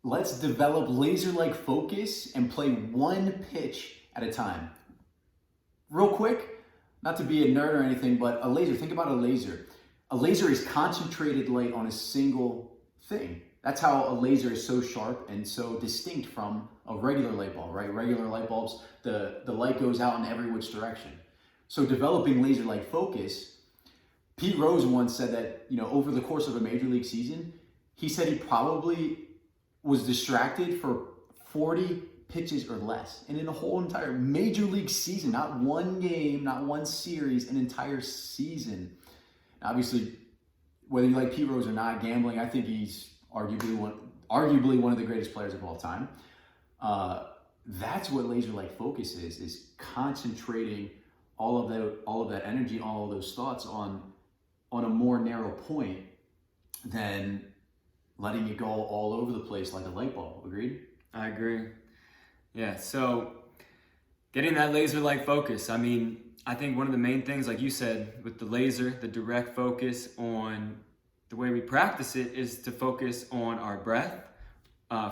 Let's develop laser-like focus and play one pitch at a time. Real quick, not to be a nerd or anything, but a laser, think about a laser. A laser is concentrated light on a single thing. That's how a laser is so sharp and so distinct from a regular light bulb, right? Regular light bulbs, the light goes out in every which direction. So developing laser-like focus, Pete Rose once said that, over the course of a major league season, he said he probably was distracted for 40 pitches or less. And in a whole entire major league season, not one game, not one series, an entire season. Obviously, whether you like Pete Rose or not, gambling, I think he's arguably one of the greatest players of all time. That's what laser-like focus is concentrating all of that energy, all of those thoughts on a more narrow point than letting it go all over the place like a light bulb. Agreed? I agree. Yeah, so getting that laser-like focus. I mean, I think one of the main things, like you said, with the laser, the direct focus on the way we practice it is to focus on our breath,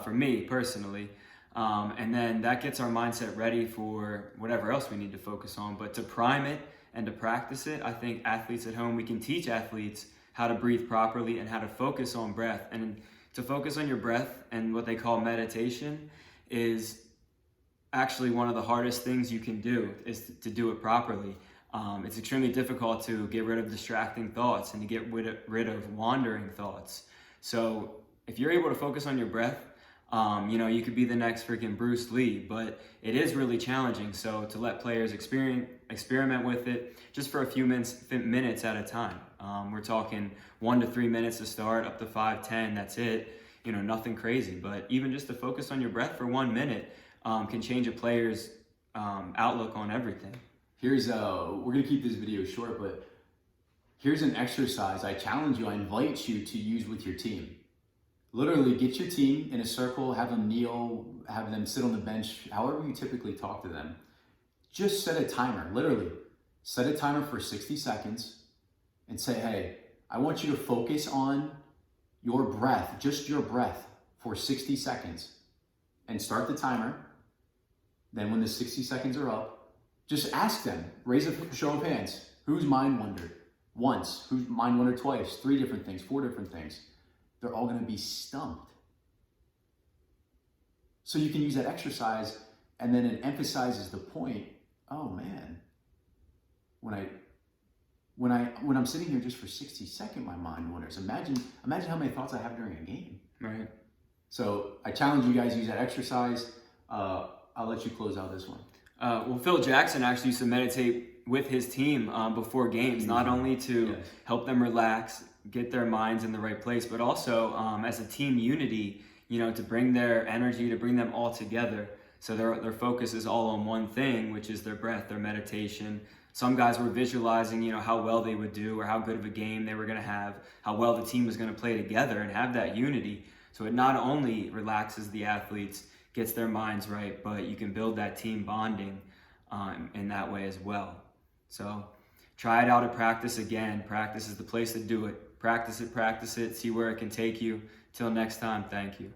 for me personally. And then that gets our mindset ready for whatever else we need to focus on. But to prime it and to practice it, I think athletes at home, we can teach athletes how to breathe properly and how to focus on breath. And to focus on your breath and what they call meditation is actually one of the hardest things you can do, is to do it properly. It's extremely difficult to get rid of distracting thoughts and to get rid of wandering thoughts. So if you're able to focus on your breath, you could be the next freaking Bruce Lee, but it is really challenging. So to let players experiment with it just for a few minutes at a time. We're talking 1 to 3 minutes to start, up to 5, 10, that's it. Nothing crazy, but even just to focus on your breath for 1 minute can change a player's outlook on everything. We're gonna keep this video short, but here's an exercise I challenge you, I invite you to use with your team. Literally get your team in a circle, have them kneel, have them sit on the bench, however you typically talk to them. Just set a timer, literally. Set a timer for 60 seconds and say, hey, I want you to focus on your breath, just your breath for 60 seconds. And start the timer. Then when the 60 seconds are up, just ask them, raise a show of hands. Who's mind wandered once? Who's mind wandered twice? 3 different things, 4 different things. They're all gonna be stumped. So you can use that exercise and then it emphasizes the point, oh man, when I'm sitting here just for 60 seconds, my mind wanders. Imagine how many thoughts I have during a game. Right. So I challenge you guys to use that exercise. I'll let you close out this one. Well, Phil Jackson actually used to meditate with his team before games, not only to help them relax, get their minds in the right place, but also as a team unity, to bring their energy, to bring them all together. So their focus is all on one thing, which is their breath, their meditation. Some guys were visualizing, how well they would do or how good of a game they were going to have, how well the team was going to play together and have that unity. So it not only relaxes the athletes, gets their minds right, but you can build that team bonding in that way as well. So try it out at practice again. Practice is the place to do it. Practice it, see where it can take you. Till next time, thank you.